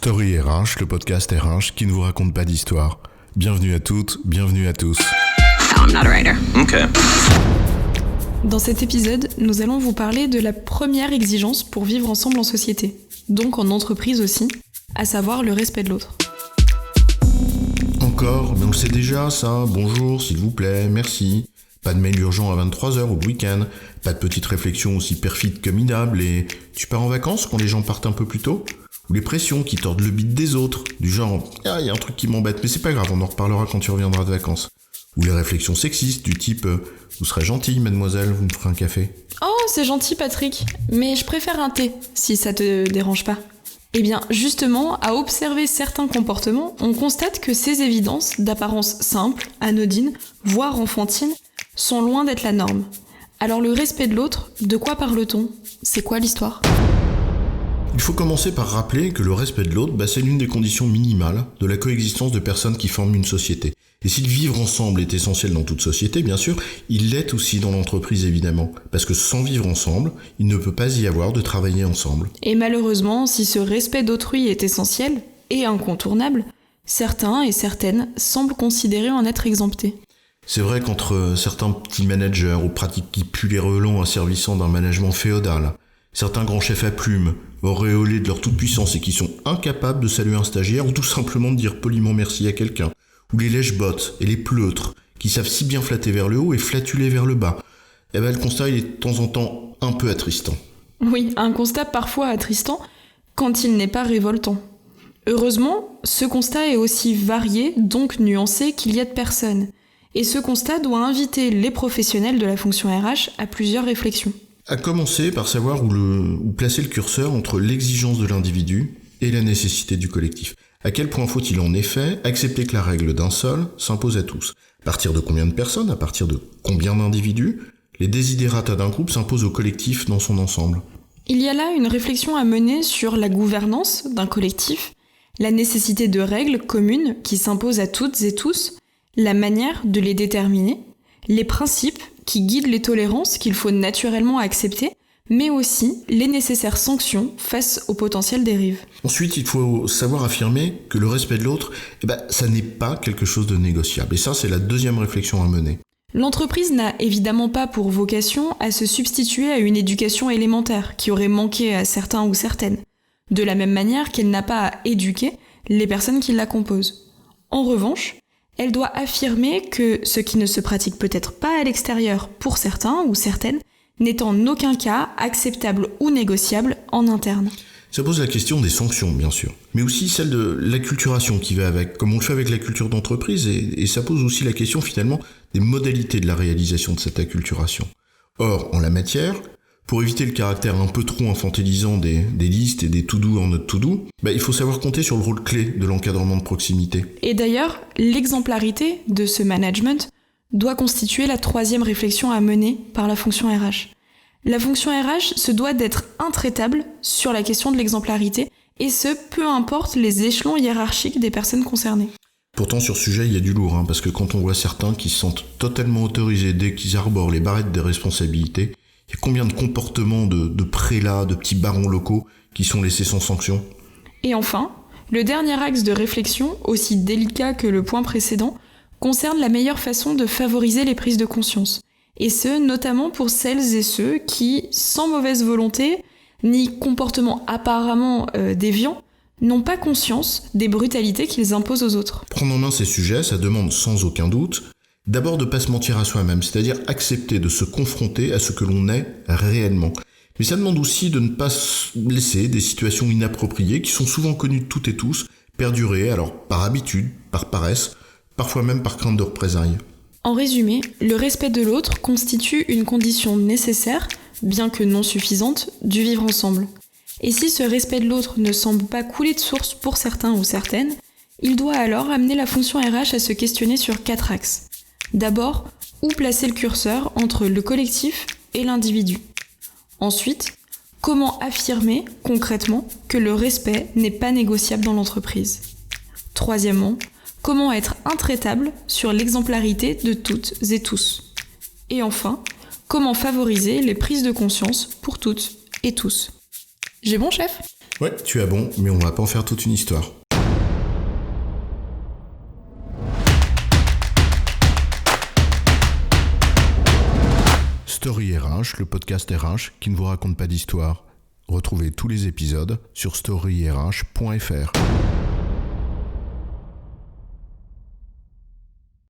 Story RH, le podcast RH qui ne vous raconte pas d'histoire. Bienvenue à toutes, bienvenue à tous. No, I'm not a writer. Okay. Dans cet épisode, nous allons vous parler de la première exigence pour vivre ensemble en société, donc en entreprise aussi, à savoir le respect de l'autre. Encore, mais on le sait déjà ça, bonjour, s'il vous plaît, merci. Pas de mail urgent à 23h ou le week-end, pas de petites réflexions aussi perfides que minables et tu pars en vacances quand les gens partent un peu plus tôt? Ou les pressions qui tordent le bide des autres, du genre « Ah, y a un truc qui m'embête, mais c'est pas grave, on en reparlera quand tu reviendras de vacances. » Ou les réflexions sexistes du type « Vous serez gentille, mademoiselle, vous me ferez un café. » Oh, c'est gentil Patrick, mais je préfère un thé, si ça te dérange pas. Eh bien, justement, à observer certains comportements, on constate que ces évidences, d'apparence simple, anodine, voire enfantine, sont loin d'être la norme. Alors le respect de l'autre, de quoi parle-t-on ? C'est quoi l'histoire ? Il faut commencer par rappeler que le respect de l'autre, c'est l'une des conditions minimales de la coexistence de personnes qui forment une société. Et si le vivre ensemble est essentiel dans toute société, bien sûr, il l'est aussi dans l'entreprise évidemment. Parce que sans vivre ensemble, il ne peut pas y avoir de travailler ensemble. Et malheureusement, si ce respect d'autrui est essentiel et incontournable, certains et certaines semblent considérer en être exemptés. C'est vrai qu'entre certains petits managers aux pratiques qui puent les relents asservissant d'un management féodal, certains grands chefs à plumes, auréolés de leur toute-puissance et qui sont incapables de saluer un stagiaire ou tout simplement de dire poliment merci à quelqu'un, ou les lèche-bottes et les pleutres, qui savent si bien flatter vers le haut et flatuler vers le bas, le constat il est de temps en temps un peu attristant. Oui, un constat parfois attristant, quand il n'est pas révoltant. Heureusement, ce constat est aussi varié, donc nuancé, qu'il y a de personnes. Et ce constat doit inviter les professionnels de la fonction RH à plusieurs réflexions. À commencer par savoir où placer le curseur entre l'exigence de l'individu et la nécessité du collectif. À quel point faut-il en effet accepter que la règle d'un seul s'impose à tous ? À partir de combien de personnes ? À partir de combien d'individus ? Les desiderata d'un groupe s'imposent au collectif dans son ensemble. Il y a là une réflexion à mener sur la gouvernance d'un collectif, la nécessité de règles communes qui s'imposent à toutes et tous, la manière de les déterminer, les principes qui guident les tolérances qu'il faut naturellement accepter, mais aussi les nécessaires sanctions face aux potentielles dérives. Ensuite, il faut savoir affirmer que le respect de l'autre, ça n'est pas quelque chose de négociable. Et ça, c'est la deuxième réflexion à mener. L'entreprise n'a évidemment pas pour vocation à se substituer à une éducation élémentaire qui aurait manqué à certains ou certaines, de la même manière qu'elle n'a pas à éduquer les personnes qui la composent. En revanche, elle doit affirmer que ce qui ne se pratique peut-être pas à l'extérieur pour certains ou certaines n'est en aucun cas acceptable ou négociable en interne. Ça pose la question des sanctions, bien sûr, mais aussi celle de l'acculturation qui va avec, comme on le fait avec la culture d'entreprise, et ça pose aussi la question finalement des modalités de la réalisation de cette acculturation. Or, en la matière, pour éviter le caractère un peu trop infantilisant des listes et des to-do en notre to-do, il faut savoir compter sur le rôle clé de l'encadrement de proximité. Et d'ailleurs, l'exemplarité de ce management doit constituer la troisième réflexion à mener par la fonction RH. La fonction RH se doit d'être intraitable sur la question de l'exemplarité, et ce, peu importe les échelons hiérarchiques des personnes concernées. Pourtant, sur ce sujet, il y a du lourd, parce que quand on voit certains qui se sentent totalement autorisés dès qu'ils arborent les barrettes des responsabilités, il y a combien de comportements de prélats, de petits barons locaux qui sont laissés sans sanction ? Et enfin, le dernier axe de réflexion, aussi délicat que le point précédent, concerne la meilleure façon de favoriser les prises de conscience. Et ce, notamment pour celles et ceux qui, sans mauvaise volonté, ni comportement apparemment déviant, n'ont pas conscience des brutalités qu'ils imposent aux autres. Prendre en main ces sujets, ça demande sans aucun doute d'abord de ne pas se mentir à soi-même, c'est-à-dire accepter de se confronter à ce que l'on est réellement. Mais ça demande aussi de ne pas laisser des situations inappropriées, qui sont souvent connues de toutes et tous, perdurer, alors par habitude, par paresse, parfois même par crainte de représailles. En résumé, le respect de l'autre constitue une condition nécessaire, bien que non suffisante, du vivre ensemble. Et si ce respect de l'autre ne semble pas couler de source pour certains ou certaines, il doit alors amener la fonction RH à se questionner sur 4 axes. D'abord, où placer le curseur entre le collectif et l'individu ? Ensuite, comment affirmer concrètement que le respect n'est pas négociable dans l'entreprise ? Troisièmement, comment être intraitable sur l'exemplarité de toutes et tous ? Et enfin, comment favoriser les prises de conscience pour toutes et tous ? J'ai bon, chef ? Ouais, tu as bon, mais on va pas en faire toute une histoire. Story RH, le podcast RH qui ne vous raconte pas d'histoire. Retrouvez tous les épisodes sur storyrh.fr.